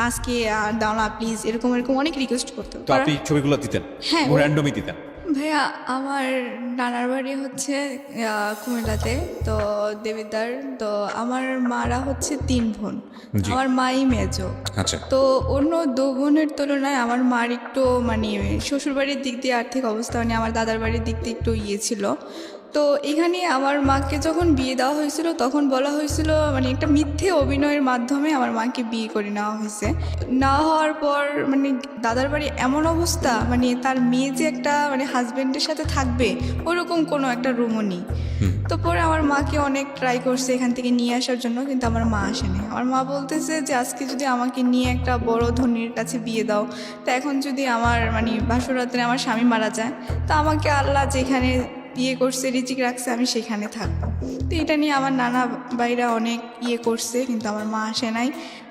আজকে আর দাও না প্লিজ, এরকম এরকম অনেক রিকোয়েস্ট করতো। তো আপনি ছবিগুলো দিতেন? হ্যাঁ। র্যান্ডমই দিতেন? ভাইয়া আমার নানার বাড়ি হচ্ছে কুমিল্লাতে, তো দেবিদ্বার। তো আমার মারা হচ্ছে 3 বোন, জি। আমার মাই মেজো। আচ্ছা। তো অন্য 2 বোনের তুলনায় আমার মার একটু মানে শ্বশুরবাড়ির দিক দিয়ে আর্থিক অবস্থা মানে আমার দাদার বাড়ির দিক দিয়ে একটু ছিল। তো এখানে আমার মাকে যখন বিয়ে দেওয়া হয়েছিল তখন বলা হয়েছিল মানে একটা মিথ্যে অভিনয়ের মাধ্যমে আমার মাকে বিয়ে করে নেওয়া হয়েছে। না হওয়ার পর মানে দাদার বাড়ি এমন অবস্থা মানে তার মেয়ে যে একটা মানে হাজবেন্ডের সাথে থাকবে ওরকম কোনো একটা রুমও নেই। তো পরে আমার মাকে অনেক ট্রাই করছে এখান থেকে নিয়ে আসার জন্য, কিন্তু আমার মা আসেনি। আমার মা বলতেছে যে আজকে যদি আমাকে নিয়ে একটা বড় ধনীর কাছে বিয়ে দাও, তো এখন যদি আমার মানে বাসরাতে আমার স্বামী মারা যায়, তো আমাকে আল্লাহ যেখানে করছে রিজিক রাখছে আমি সেখানে থাকবো। তো এটা নিয়ে আমার নানা ভাইরা অনেক করছে, কিন্তু আমার মা আসে নাই।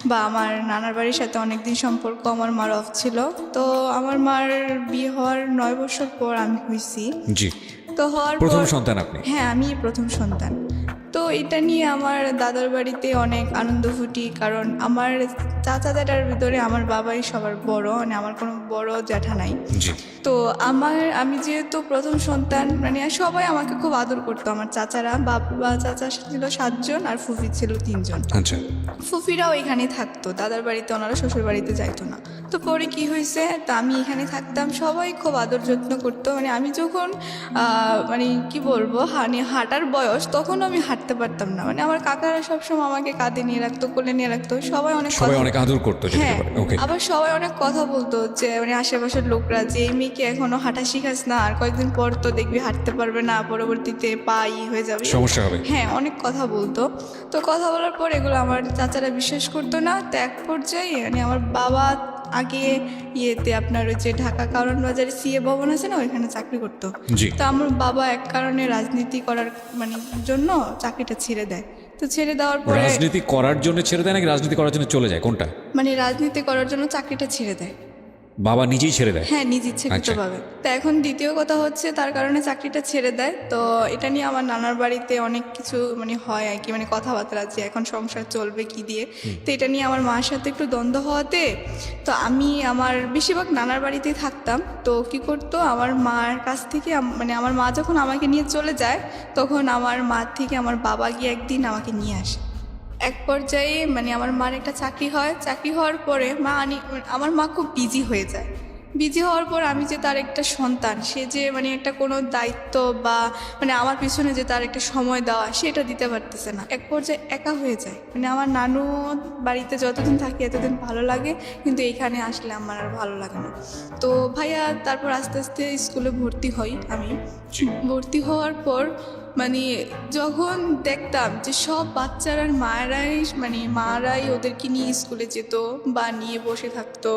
বা আমার নানার বাড়ির সাথে অনেকদিন সম্পর্ক আমার মার অফ ছিল। তো আমার মার বিয়ে হওয়ার 9 বছর পর আমি হয়েছি। জি। তো হওয়ার প্রথম পর সন্তান আপনি? হ্যাঁ, আমি প্রথম সন্তান। তো এটা নিয়ে আমার দাদার বাড়িতে অনেক আনন্দ ফুটি, কারণ আমার চাচা জ্যাঠার ভিতরে আমার বাবাই সবার বড়, মানে আমার কোনো বড় জ্যাঠা নাই। জি। তো আমি যেহেতু প্রথম সন্তান মানে সবাই আমাকে খুব আদর করতো। আমার চাচারা, বাবা চাচা ছিল 7 জন আর ফুফি ছিল 3 জন। আচ্ছা। ফুফিরাও এখানে থাকতো, দাদার বাড়িতে, ওনারা শ্বশুর বাড়িতে যাইতো না। তো পরে কি হয়েছে, তো আমি এখানে থাকতাম, সবাই খুব আদর যত্ন করতো। মানে আমি যখন মানে কি বলবো হাঁটার বয়স, তখন আমি হাঁটতে পারতাম না। মানে আমার কাকারা সবসময় আমাকে কাঁধে নিয়ে রাখতো, কোলে নিয়ে রাখতো, সবাই অনেক আদর করতো। হ্যাঁ, ওকে। আবার সবাই অনেক কথা বলতো যে মানে আশেপাশের লোকরা যে এই মেয়েকে এখনো হাঁটা শিখাস না, আর কয়েকদিন পর তো দেখবি হাঁটতে পারবে না, পরবর্তীতে পা হয়ে যাবে, সমস্যা হবে। হ্যাঁ, অনেক কথা বলতো। তো কথা বলার পর এগুলো আমার চাচারা বিশ্বাস করতো না। তো এক পর্যায়ে মানে আমার বাবা আগে আপনার ওই যে ঢাকা কারণ বাজারে সিএ ভবন আছে না, ওইখানে চাকরি করতো। জি। তো আমার বাবা এক কারণে রাজনীতি করার মানে জন্য চাকরিটা ছেড়ে দেয়। তো ছেড়ে দেওয়ার পরে রাজনীতি করার জন্য ছেড়ে দেয় নাকি রাজনীতি করার জন্য চলে যায়, কোনটা? মানে রাজনীতি করার জন্য চাকরিটা ছেড়ে দেয়। বাবা নিজেই ছেড়ে দেয়? হ্যাঁ, নিজ ইচ্ছাকৃতভাবে। তো এখন দ্বিতীয় কথা হচ্ছে তার কারণে চাকরিটা ছেড়ে দেয়। তো এটা নিয়ে আমার নানার বাড়িতে অনেক কিছু মানে হয় আর কি, মানে কথাবার্তা আছে এখন সংসার চলবে কি দিয়ে। তো এটা নিয়ে আমার মার সাথে একটু দ্বন্দ্ব হওয়াতে তো আমি আমার বেশিরভাগ নানার বাড়িতেই থাকতাম। তো কি করতো, আমার মার কাছ থেকে মানে আমার মা যখন আমাকে নিয়ে চলে যায়, তখন আমার মা থেকে আমার বাবা গিয়ে একদিন আমাকে নিয়ে আসে। এক পর্যায়ে মানে আমার মার একটা চাকরি হয়, চাকরি হওয়ার পরে আমার মা খুব বিজি হয়ে যায়। বিজি হওয়ার পর আমি যে তার একটা সন্তান, সে যে মানে একটা কোনো দায়িত্ব বা মানে আমার পিছনে যে তার একটা সময় দেওয়া, সেটা দিতে পারতেছে না। এক পর্যায়ে একা হয়ে যায়। মানে আমার নানু বাড়িতে যতদিন থাকি এতদিন ভালো লাগে, কিন্তু এইখানে আসলে আমার আর ভালো লাগে না। তো ভাইয়া তারপর আস্তে আস্তে স্কুলে ভর্তি হই আমি। ভর্তি হওয়ার পর মানে যখন দেখতাম যে সব বাচ্চারা মারাই ওদেরকে নিয়ে স্কুলে যেত বা নিয়ে বসে থাকতো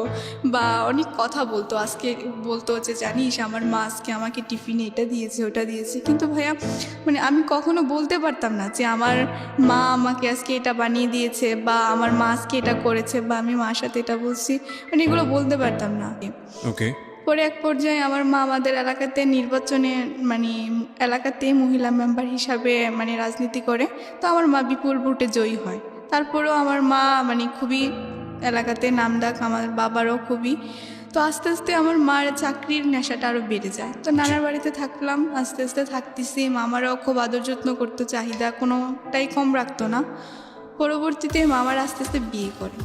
বা অনেক কথা বলতো, আজকে বলতো যে জানিস আমার মা আজকে আমাকে টিফিনে এটা দিয়েছে ওটা দিয়েছে, কিন্তু ভাইয়া মানে আমি কখনো বলতে পারতাম না যে আমার মা আমাকে আজকে এটা বানিয়ে দিয়েছে বা আমার মা আজকে এটা করেছে বা আমি মার সাথে এটা বলছি, মানে এগুলো বলতে পারতাম না। ওকে। পরে এক পর্যায়ে আমার মা আমাদের এলাকাতে নির্বাচনে মানে এলাকাতে মহিলা মেম্বার হিসাবে মানে রাজনীতি করে। তো আমার মা বিপুল ভোটে জয়ী হয়। তারপরেও আমার মা মানে খুবই এলাকাতে নামডাক, আমার বাবারও খুবই। তো আস্তে আস্তে আমার মার চাকরির নেশাটা আরও বেড়ে যায়। তো নানার বাড়িতে থাকলাম, আস্তে আস্তে থাকতেছি, মামারাও খুব আদর যত্ন করতো, চাহিদা কোনোটাই কম রাখতো না। পরবর্তীতে মামার আস্তে আস্তে বিয়ে করে।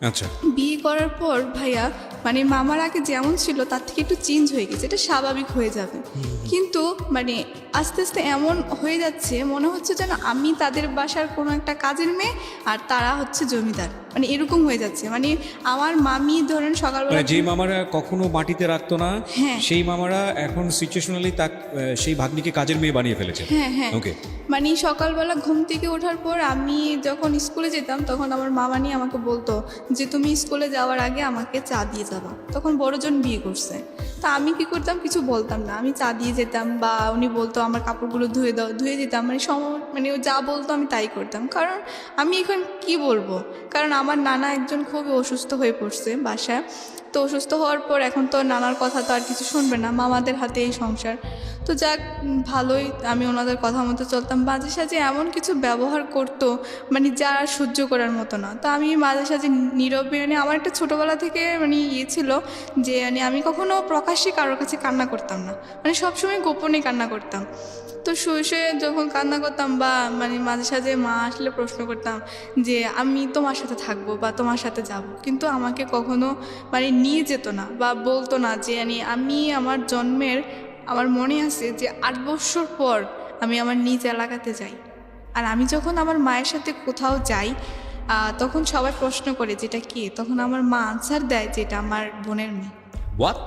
আচ্ছা। বিয়ে করার পর ভাইয়া মানে মামার আগে যেমন ছিল তার থেকে একটু চেঞ্জ হয়ে গেছে, এটা স্বাভাবিক হয়ে যাবে। কিন্তু মানে আস্তে আস্তে এমন হয়ে যাচ্ছে মনে হচ্ছে যেন আমি তাদের বাসার কোনো একটা কাজের মেয়ে আর তারা হচ্ছে জমিদার, মানে এরকম হয়ে যাচ্ছে। মানে আমার মামি ধরেন সকালবেলা যে মামারা কখনো মাটিতে রাখতো না, হ্যাঁ, সেই মামারা এখন সিচুয়েশনালি সেই ভাগ্নিকে কাজের মেয়ে বানিয়ে ফেলেছে। হ্যাঁ হ্যাঁ। ওকে। মানে সকালবেলা ঘুম থেকে ওঠার পর আমি যখন স্কুলে যেতাম তখন আমার মামা নিয়ে আমাকে বলতো যে তুমি স্কুলে যাওয়ার আগে আমাকে চা দিয়ে যাবা। তখন বড়জন বিয়ে করছে। তো তা আমি কি করতাম, কিছু বলতাম না, আমি চা দিয়ে যেতাম বা উনি বলতো আমার কাপড়গুলো ধুয়ে দাও, ধুয়ে দিতাম, মানে ও যা বলতো আমি তাই করতাম। কারণ আমি এখন কি বলবো, কারণ আমার নানা একজন খুবই অসুস্থ হয়ে পড়ছে বাসায়। তো অসুস্থ হওয়ার পর এখন তো নানার কথা তো আর কিছু শুনবে না, মামাদের হাতে এই সংসার। তো যাক, ভালোই আমি ওনাদের কথা মতো চলতাম। মাঝে সাঝে এমন কিছু ব্যবহার করতো মানে যা আর সহ্য করার মতো না। তো আমি মাঝে সাঝে নীরবে, মানে আমার একটা ছোটোবেলা থেকে মানে ইয়ে ছিল যে মানে আমি কখনো প্রকাশ্যে কারোর কাছে কান্না করতাম না, মানে সবসময় গোপনে কান্না করতাম। তো শুয়ে শুয়ে যখন কান্না করতাম বা মানে মাঝে সাঝে মা আসলে প্রশ্ন করতাম যে আমি তোমার সাথে থাকবো বা তোমার সাথে যাব, কিন্তু আমাকে কখনো মানে নিয়ে যেত না বা বলতো না যে আমি আমার জন্মের, আমার মনে আছে যে 8 বছর পর আমি আমার নিজ এলাকাতে যাই। আর আমি যখন আমার মায়ের সাথে কোথাও যাই তখন সবাই প্রশ্ন করে যেটা কে, তখন আমার মা আনসার দেয় যে এটা আমার বোনের মেয়ে। হোয়াট?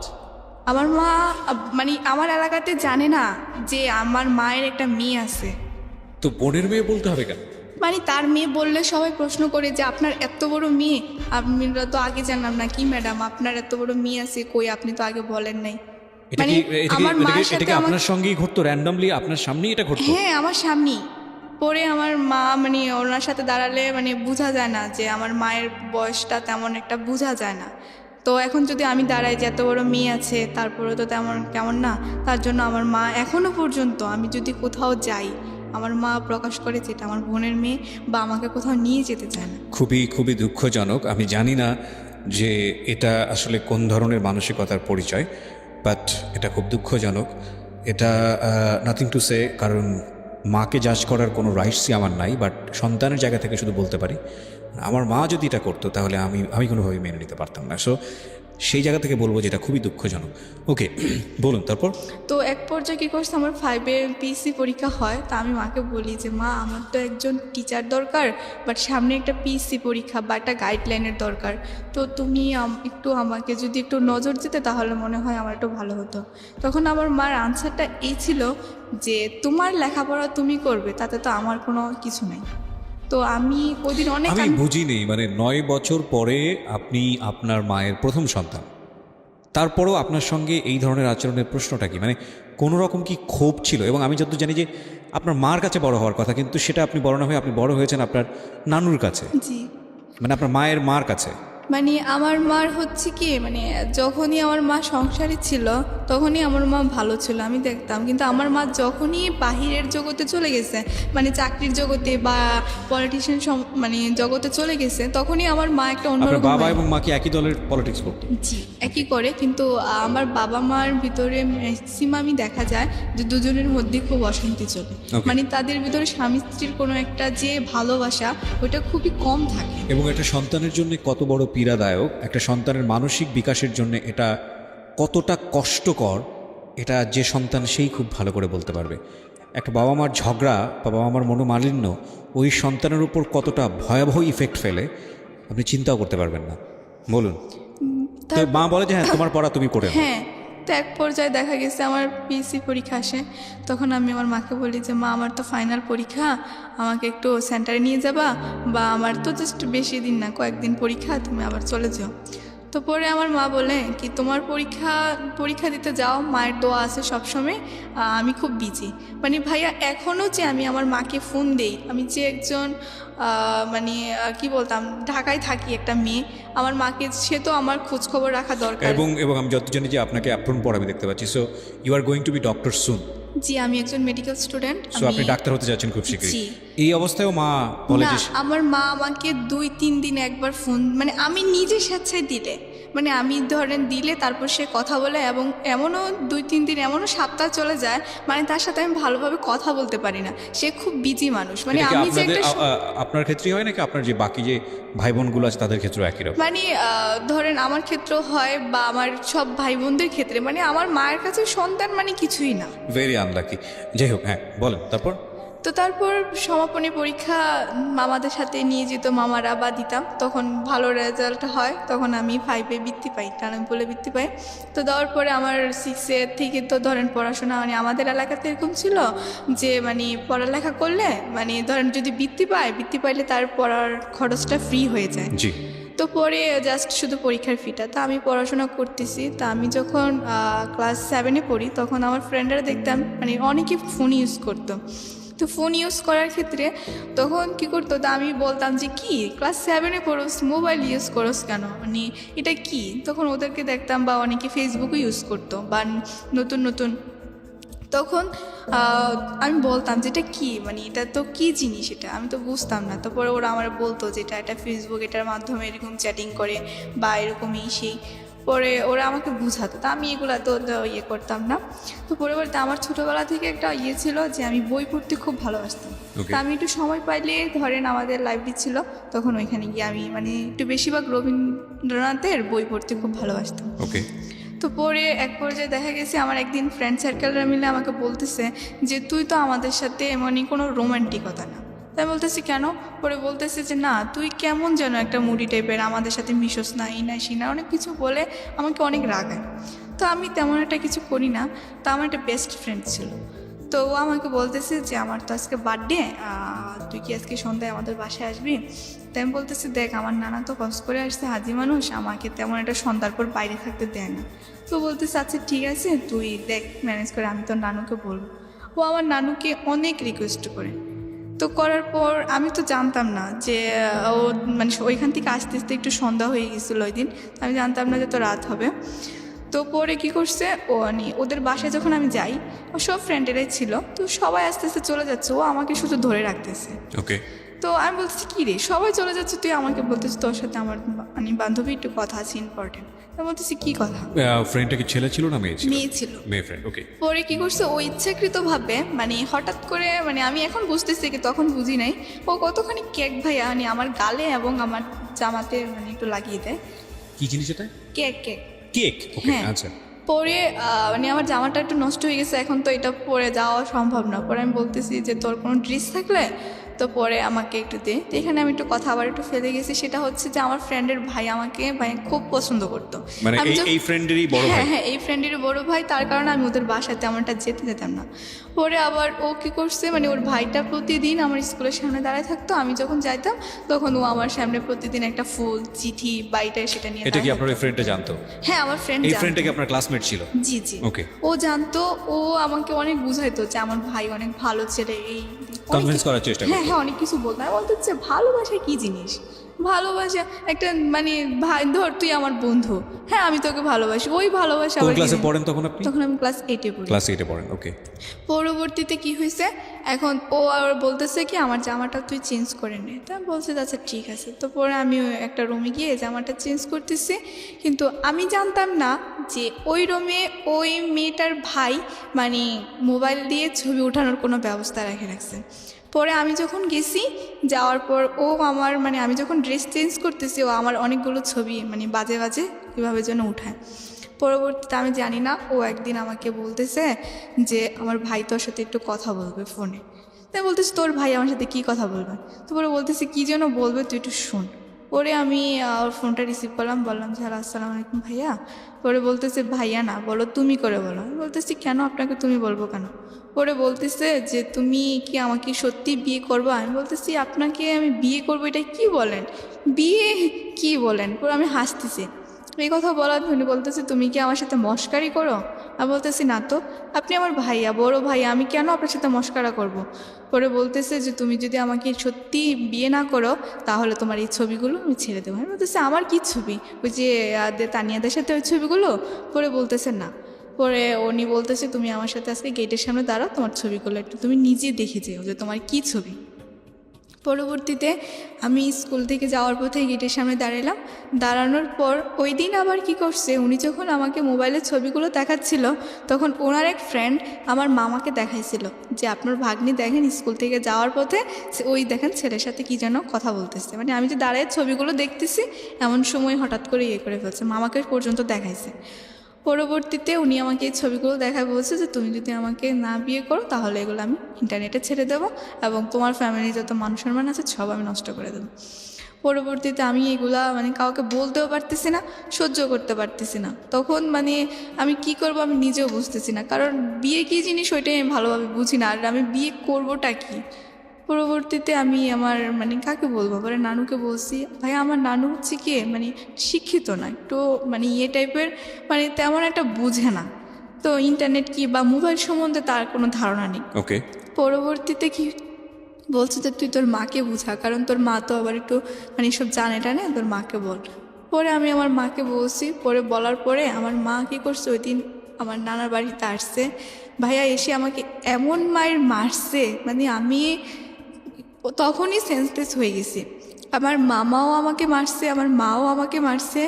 আমার মা মানে আমার এলাকাতে জানে না যে আমার মায়ের একটা মেয়ে আছে। তো বোনের মেয়ে বলতে হবে কেন? মানে তার মেয়ে বললে সবাই প্রশ্ন করে যে আপনার এত বড় মেয়ে, আমরা তো আগে জানলাম না, কি ম্যাডাম আপনার এত বড় মেয়ে আছে, কই আপনি তো আগে বলেন নাই। এটা মানে কি এটা কি আমার এটা মার কি- এটা সাথে কি আমার, আপনার সঙ্গেই ঘটতো র্যান্ডমলি, আপনার সামনেই এটা ঘটতো? হ্যাঁ আমার সামনেই। পরে আমার মা মানে ওনার সাথে দাঁড়ালে মানে বোঝা যায় না যে আমার মায়ের বয়সটা তেমন একটা বোঝা যায় না। তো এখন যদি আমি দাঁড়াই যে এত বড় মেয়ে আছে তারপরে তো তেমন কেমন না, তার জন্য আমার মা এখনো পর্যন্ত আমি যদি কোথাও যাই আমার মা প্রকাশ করে যে এটা আমার বোনের মেয়ে, বা আমাকে কোথাও নিয়ে যেতে চায় না। খুবই খুবই দুঃখজনক। আমি জানি না যে এটা আসলে কোন ধরনের মানসিকতার পরিচয়, বাট এটা খুব দুঃখজনক। এটা নাথিং টু সে, কারণ মাকে জাজ করার কোনো রাইটসই আমার নাই, বাট সন্তানের জায়গা থেকে শুধু বলতে পারি আমার মা যদি এটা করতো তাহলে আমি কোনোভাবেই মেনে নিতে পারতাম না। সো সেই জায়গা থেকে বলবো যে এটা খুবই দুঃখজনক। ওকে, বলুন তারপর। তো এক পর্যায়ে কী করছে, আমার 5-এ পিএসসি পরীক্ষা হয়, তা আমি মাকে বলি যে মা আমার তো একজন টিচার দরকার, বাট সামনে একটা পিএসসি পরীক্ষা বা একটা গাইডলাইনের দরকার, তো তুমি একটু আমাকে যদি একটু নজর দিতে তাহলে মনে হয় আমার একটু ভালো হতো। তখন আমার মার আনসারটা এই ছিল যে তোমার লেখাপড়া তুমি করবে, তাতে তো আমার কোনো কিছু নেই। তো আমি ওই দিন অনেক আমি বুঝিনি, মানে 9 বছর পরে আপনি আপনার মায়ের প্রথম সন্তান, তারপরেও আপনার সঙ্গে এই ধরনের আচরণের প্রশ্নটা কি? মানে কোনো রকম কি ক্ষোভ ছিল? এবং আমি যতদূর জানি যে আপনার মার কাছে বড় হওয়ার কথা, কিন্তু সেটা আপনি বড় না হয়ে আপনি বড় হয়েছেন আপনার নানুর কাছে, জি, মানে আপনার মায়ের মার কাছে। মানে আমার মার হচ্ছে কি, মানে যখনই আমার মা সংসারে ছিল তখনই আমার মা ভালো ছিল, আমি দেখতাম। কিন্তু আমার মা যখনই বাহিরের জগতে চলে গেছে, মানে চাকরির জগতে বা পলিটিশিয়ান মানে জগতে চলে গেছে, তখনই আমার মা একটা আপনার অন্যরকম বাবা এবং মা কি একই দলের পলিটিক্স করতো? জি একই করে, কিন্তু আমার বাবা মার ভিতরে ম্যাক্সিমামই দেখা যায় যে দুজনের মধ্যে খুব অশান্তি চলে। Okay. মানে তাদের ভিতরে স্বামী স্ত্রীর কোনো একটা যে ভালোবাসা ওটা খুবই কম থাকে। এবং একটা সন্তানের জন্য কত বড় পীড়াদায়ক, একটা সন্তানের মানসিক বিকাশের জন্য এটা কতটা কষ্টকর, এটা যে সন্তান সেই খুব ভালো করে বলতে পারবে। একটা বাবা মার ঝগড়া বা বাবা মার মনোমালিন্য ওই সন্তানের উপর কতটা ভয়াবহ ইফেক্ট ফেলে আপনি চিন্তাও করতে পারবেন না। বলুন। তো তার- মা বলে যে হ্যাঁ তোমার পড়া তুমি করে নাও। হ্যাঁ, তো এক পর্যায়ে দেখা গেছে আমার পিএসসি পরীক্ষা আসে, তখন আমি আমার মাকে বলি যে মা আমার তো ফাইনাল পরীক্ষা, আমাকে একটু সেন্টারে নিয়ে যাবা, বা আমার তো জাস্ট বেশি দিন না, কয়েকদিন পরীক্ষা, তুমি আবার চলে যাও। তো পরে আমার মা বলে কি তোমার পরীক্ষা দিতে যাও, মায়ের দোয়া আছে সবসময়, আমি খুব বিজি। মানে ভাইয়া এখনও যে আমি আমার মাকে ফোন দেই, আমি যে একজন মানে কি বলতাম, ঢাকায় থাকি একটা মেয়ে, আমার মাকে সে তো আমার খোঁজ খবর রাখা দরকার। এবং আমি যত জানি যে আপনাকে অ্যাপ্রন পর আমি দেখতে পাচ্ছি। So you are going to be doctor soon. জি আমি একজন মেডিকেল স্টুডেন্ট। সো আপনি ডাক্তার হতে যাচ্ছেন খুব শীঘ্রই। জি। এই অবস্থায়ও মা বলে না, যে আমার মা আমাকে 2-3 দিন একবার ফোন, মানে আমি নিজে স্বেচ্ছায় দিলে, মানে আমি ধরেন দিলে তারপর সে কথা বলে, এবং এমনও 2-3 দিন এমনও সপ্তাহ চলে যায় মানে তার সাথে আমি ভালোভাবে কথা বলতে পারি না, সে খুব বিজি মানুষ। মানে এটা কি আমি যে আপনাদের একটা আপনার ক্ষেত্রেই হয় নাকি আপনার যে বাকি যে ভাই বোনগুলো আছে তাদের ক্ষেত্রেও একই রকম? মানে ধরেন আমার ক্ষেত্রেও হয় বা আমার সব ভাই বোনদের ক্ষেত্রে, মানে আমার মায়ের কাছে সন্তান মানে কিছুই না। Very unlucky. যাই হোক, হ্যাঁ বলেন তারপর। তো তারপর সমাপনী পরীক্ষা মামাদের সাথে নিয়ে যেত মামারা বা দিতাম, তখন ভালো রেজাল্ট হয়, তখন আমি 5-এ বৃত্তি পাই, টানামপুলে বৃত্তি পাই। তো দেওয়ার পরে আমার 6 থেকে তো ধরেন পড়াশোনা, মানে আমাদের এলাকাতে এরকম ছিল যে মানে পড়ালেখা করলে মানে ধরেন যদি বৃত্তি পাইলে তার পড়ার খরচটা ফ্রি হয়ে যায়। জি। তো পরে জাস্ট শুধু পরীক্ষার ফিটা। তা আমি পড়াশোনা করতেছি। তা আমি যখন ক্লাস 7-এ পড়ি তখন আমার ফ্রেন্ডরা দেখতাম মানে অনেকে ফোন ইউজ করতো। তো ফোন ইউজ করার ক্ষেত্রে তখন কি করতো, তা আমি বলতাম যে কি ক্লাস 7-এ পড়োস, মোবাইল ইউজ করোস কেন, মানে এটা কি। তখন ওদেরকে দেখতাম বা অনেকে ফেসবুকও ইউজ করতো বা নতুন নতুন। তখন আমি বলতাম যে এটা কী, মানে এটা তো কী জিনিস, এটা আমি তো বুঝতাম না। তারপরে ওরা আমার বলতো যে এটা ফেসবুক, এটার মাধ্যমে এরকম চ্যাটিং করে বা এরকমই সেই। পরে ওরা আমাকে বুঝাতো, তা আমি এগুলো তো ইয়ে করতাম না। তো পরবর্তীতে আমার ছোটোবেলা থেকে একটা ইয়ে ছিল যে আমি বই পড়তে খুব ভালোবাসতাম। তা আমি একটু সময় পাইলে ধরেন আমাদের লাইব্রেরি ছিল, তখন ওইখানে গিয়ে আমি মানে একটু বেশিরভাগ রবীন্দ্রনাথের বই পড়তে খুব ভালোবাসতাম। ওকে। তো পরে এক পর্যায়ে দেখা গেছে আমার একদিন ফ্রেন্ড সার্কেলরা মিলে আমাকে বলতেছে যে তুই তো আমাদের সাথে এমনই কোনো রোমান্টিকতা না। তাই বলতেছি কেন? পরে বলতেছে যে না তুই কেমন যেন একটা মুডি টাইপের, আমাদের সাথে মিশোস না, এই না সেই না, অনেক কিছু বলে আমাকে অনেক রাগায়। তো আমি তেমন একটা কিছু করি না। তো আমার একটা বেস্ট ফ্রেন্ড ছিল, তো ও আমাকে বলতেছে যে আমার তো আজকে বার্থডে, তুই কি আজকে সন্ধ্যায় আমাদের বাসায় আসবি? তাই আমি বলতেছি দেখ আমার নানা তো কষ্ট করে আসছে, হাজি মানুষ, আমাকে তেমন একটা সন্ধ্যার পর বাইরে থাকতে দেয় না। তো বলতেছে আচ্ছা ঠিক আছে তুই দেখ ম্যানেজ করে, আমি তোর নানুকে বলবো। ও আমার নানুকে অনেক রিকোয়েস্ট করে। তো করার পর আমি তো জানতাম না যে ও মানে ওইখান থেকে আস্তে আস্তে একটু সন্ধ্যা হয়ে গেছিলো ওই দিন, আমি জানতাম না যে তো রাত হবে। তো পরে কী করছে ও ওদের বাসায় যখন আমি যাই, ও সব ফ্রেন্ডেরাই ছিল, তো সবাই আস্তে আস্তে চলে যাচ্ছে, ও আমাকে শুধু ধরে রাখতেছে। ওকে। তো আমি বলতেছি কী রে সবাই চলে যাচ্ছে, তুই আমাকে বলতেছিস তোর সাথে আমার মানে বান্ধবী একটু কথা আছে ইম্পর্টেন্ট। আমি বলতেছি কী কথা? ফ্রেন্ডটা কি ছেলে ছিল না মেয়ে ছিল? মেয়ে ছিল। মেয়ে ফ্রেন্ড, ওকে। পরে কী করছে ও ইচ্ছাকৃতভাবে মানে হঠাৎ করে, মানে আমি এখন বুঝতেছি কি তখন বুঝি নাই, ও কতখানি কেক ভাইয়া মানে আমার গালে এবং আমার জামাতে মানে একটু লাগিয়ে দেয়। কি জিনিস এটা? কেক কেক কেক, ওকে। হ্যাঁ। আচ্ছা। পরে মানে আমার জামাটা একটু নষ্ট হয়ে গেছে, এখন তো এটা পরে যাওয়া সম্ভব না। পরে আমি বলতেছি যে তোর কোনো ড্রেস থাকলে তো পরে আমাকে একটু দে। তো এখানে আমি একটু কথা আবার একটু ফেলে গেছি, সেটা হচ্ছে যে আমার ফ্রেন্ডের ভাই আমাকে ভাই খুব পছন্দ করতো। মানে আমি এই ফ্রেন্ডেরই বড় ভাই? হ্যাঁ, এই ফ্রেন্ডেরই বড় ভাই, তার কারণে আমি ওদের বাসায় তেমনটা যেতে যেতাম না। পরে আবার ও কী করছে, মানে ওর ভাইটা প্রতিদিন আমার স্কুলের সামনে দাঁড়ায় থাকতো, আমি যখন যাইতাম তখন ও আমার সামনে প্রতিদিন একটা ফুল, চিঠি, বাইটা সেটা নিয়ে। এটা কি আপনার এই ফ্রেন্ডটা জানতো? হ্যাঁ, আমার ফ্রেন্ড এই জানতো। ফ্রেন্ডটা কি আপনার ক্লাসমেট ছিল? জি জি, ওকে। ও জানতো, ও আমাকে অনেক বুঝাইতো যে আমার ভাই অনেক ভালো ছেলে, এই কনভিন্স করার চেষ্টা হ্যাঁ করতো? হ্যাঁ অনেক কিছু বলতো। আমি বলতে হচ্ছে ভালোবাসা কি জিনিস, ভালোবাসা একটা মানে ভাই ধর তুই আমার বন্ধু, হ্যাঁ আমি তোকে ভালোবাসি, ওই ভালোবাসা। কোন ক্লাসে পড়েন তখন আপনি? তখন আমি ক্লাস 8-এ পড়ি। ক্লাস 8-এ পড়েন, ওকে। পরবর্তীতে কি হয়েছে, এখন ও আর বলতেছে কি আমার জামাটা তুই চেঞ্জ করে নে। তা বলছে আচ্ছা ঠিক আছে। তো পরে আমি একটা রুমে গিয়ে জামাটা চেঞ্জ করতেছি, কিন্তু আমি জানতাম না যে ওই রুমে ওই মেয়েটার ভাই মানে মোবাইল দিয়ে ছবি ওঠানোর কোনো ব্যবস্থা রেখে রাখছে। পরে আমি যখন গেছি, যাওয়ার পর ও আমার মানে আমি যখন ড্রেস চেঞ্জ করতেছি, ও আমার অনেকগুলো ছবি মানে বাজে বাজে কীভাবে যেন উঠায়। পরবর্তীতে আমি জানি না, ও একদিন আমাকে বলতেছে যে আমার ভাই তোর সাথে একটু কথা বলবে ফোনে। তাই বলতেছি তোর ভাই আমার সাথে কী কথা বলবে? তো পরে বলতেছি কী যেন বলবে, তুই একটু শোন। পরে আমি ওর ফোনটা রিসিভ করলাম, বললাম যে হ্যালো আসসালামু আলাইকুম ভাইয়া। পরে বলতেছে ভাইয়া না, বলো তুমি করে বলো। আমি বলতেছি কেন, আপনাকে তুমি বলবো কেন? পরে বলতেছে যে তুমি কি আমাকে সত্যি বিয়ে করবো? আমি বলতেছি আপনাকে আমি বিয়ে করবো এটা কি বলেন, বিয়ে কি বলেন? পরে আমি হাসতেছি। এই কথা বলার উনি বলতেছে তুমি কি আমার সাথে মস্কারি করো? আমি বলতেছি না তো, আপনি আমার ভাইয়া, বড় ভাইয়া, আমি কেন আপনার সাথে মস্কারা করব? পরে বলতেছে যে তুমি যদি আমাকে সত্যি বিয়ে না করো তাহলে তোমার এই ছবিগুলো আমি ছেড়ে দেবো। আমি বলতেছি আমার কি ছবি? ওই যে তানিয়াদের সাথে ওই ছবিগুলো? পরে বলতেছে না। পরে উনি বলতেছে তুমি আমার সাথে আজকে গেটের সামনে দাঁড়াও, তোমার ছবিগুলো একটু তুমি নিজে দেখে যেও যে তোমার কী ছবি। পরবর্তীতে আমি স্কুল থেকে যাওয়ার পথে গেটের সামনে দাঁড়ালাম। দাঁড়ানোর পর ওই দিন আবার কি করছে, উনি যখন আমাকে মোবাইলের ছবিগুলো দেখাচ্ছিল তখন ওনার এক ফ্রেন্ড আমার মামাকে দেখাইছিল যে আপনার ভাগ্নি দেখেন স্কুল থেকে যাওয়ার পথে ওই দেখেন ছেলের সাথে কি যেন কথা বলতেছে। মানে আমি যে দাঁড়ায় ছবিগুলো দেখতেছি এমন সময় হঠাৎ করে ইয়ে করে ফেলছে, মামাকে পর্যন্ত দেখাইছে। পরবর্তীতে উনি আমাকে এই ছবিগুলো দেখায় বলছে যে তুমি যদি আমাকে না বিয়ে করো তাহলে এগুলো আমি ইন্টারনেটে ছেড়ে দেবো এবং তোমার ফ্যামিলি যত মান সম্মান আছে সব আমি নষ্ট করে দেবো। পরবর্তীতে আমি এগুলা মানে কাউকে বলতেও পারতেছি না, সহ্য করতে পারতেছি না। তখন মানে আমি কি করব আমি নিজেও বুঝতেছি না, কারণ বিয়ে কী জিনিস ওইটাই আমি ভালোভাবে বুঝি না, আর আমি বিয়ে করবোটা কি। পরবর্তীতে আমি আমার মানে কাকে বলবো, পরে নানুকে বলছি, ভাই আমার নানু হচ্ছে কি মানে শিক্ষিত না, একটু মানে টাইপের, মানে তেমন একটা বুঝে না, তো ইন্টারনেট কি বা মোবাইল সম্বন্ধে তার কোনো ধারণা নেই। ওকে। পরবর্তীতে কি বলছে যে তুই তোর মাকে বুঝা, কারণ তোর মা তো আবার একটু মানে সব জানে টানে, তোর মাকে বল। পরে আমি আমার মাকে বলছি, পরে বলার পরে আমার মা কী করছে, ওই দিন আমার নানার বাড়িতে আসছে, ভাইয়া এসে আমাকে এমন মায়ের মারছে, মানে আমি তখনই সেন্সলেস হয়ে গেছি। আমার মামাও আমাকে মারছে, আমার মাও আমাকে মারছে,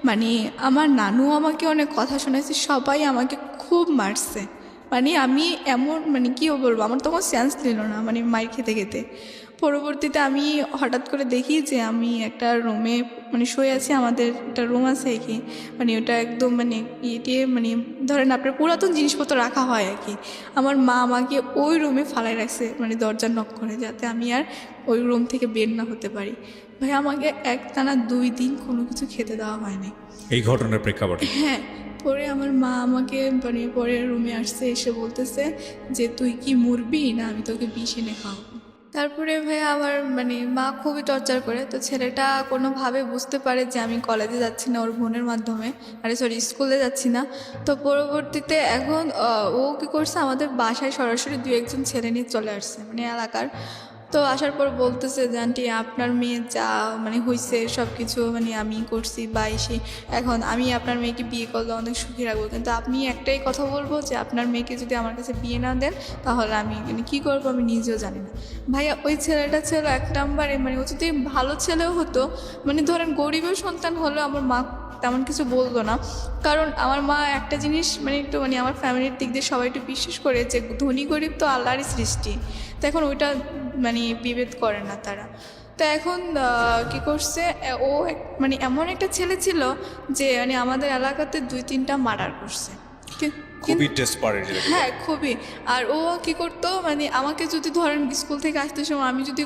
মানে আমার নানুও আমাকে অনেক কথা শোনাচ্ছে, সবাই আমাকে খুব মারছে। মানে আমি এমন মানে কী বলবো, আমার তখন সেন্স নিল না মানে মায়ের খেতে খেতে। পরবর্তীতে আমি হঠাৎ করে দেখি যে আমি একটা রুমে মানে শুয়ে আছি, আমাদের একটা রুম আছে কি মানে ওটা একদম মানে দিয়ে মানে ধরেন আপনার পুরাতন জিনিসপত্র রাখা হয় আর কি। আমার মা আমাকে ওই রুমে ফালাই রাখছে, মানে দরজা নক করে, যাতে আমি আর ওই রুম থেকে বের না হতে পারি। ভাই আমাকে একটানা 2 দিন কোনো কিছু খেতে দেওয়া হয়নি এই ঘটনার প্রেক্ষাপটে? হ্যাঁ। পরে আমার মা আমাকে মানে পরে রুমে আসছে, এসে বলতেছে যে তুই কি মরবি না আমি তোকে বিষ এনে খাওয়াবো। তারপরে ভাই আমার মানে মা খুবই টর্চার করে, তো ছেলেটা কোনোভাবে বুঝতে পারে যে আমি কলেজে যাচ্ছি না ওর বোনের মাধ্যমে, স্কুলে যাচ্ছি না। তো পরবর্তীতে এখন ও কী করছে, আমাদের বাসায় সরাসরি 2-1 ছেলে নিয়ে চলে আসছে মানে এলাকার। তো আসার পর বলতেছে যে আন্টি আপনার মেয়ে যা মানে হয়েছে সব কিছু মানে আমি করছি বা এসে, এখন আমি আপনার মেয়েকে বিয়ে করলে অনেক সুখী রাখবো, কিন্তু আপনি একটাই কথা বলবো যে আপনার মেয়েকে যদি আমার কাছে বিয়ে না দেন তাহলে আমি মানে কী করবো আমি নিজেও জানি না। ভাইয়া ওই ছেলেটা ছিল 1 নম্বরে, মানে ও যদি ভালো ছেলেও হতো, মানে ধরেন গরিবের সন্তান হলেও আমার মা তেমন কিছু বলতো না, কারণ আমার মা একটা জিনিস মানে একটু মানে আমার ফ্যামিলির দিক দিয়ে সবাই একটু বিশ্বাস করে যে ধনী গরিব তো আল্লাহরই সৃষ্টি, তো এখন ওইটা মানে বিভেদ করে না তারা। তো এখন কী করছে, ও মানে এমন একটা ছেলে ছিল যে মানে আমাদের এলাকাতে 2-3টা মার্ডার করছে। খুবই ডেসপারেট। হ্যাঁ খুবই। আর ও কি করতো, মানে আমাকে যদি ধরেন স্কুল থেকে আসতে সময় আমি যদি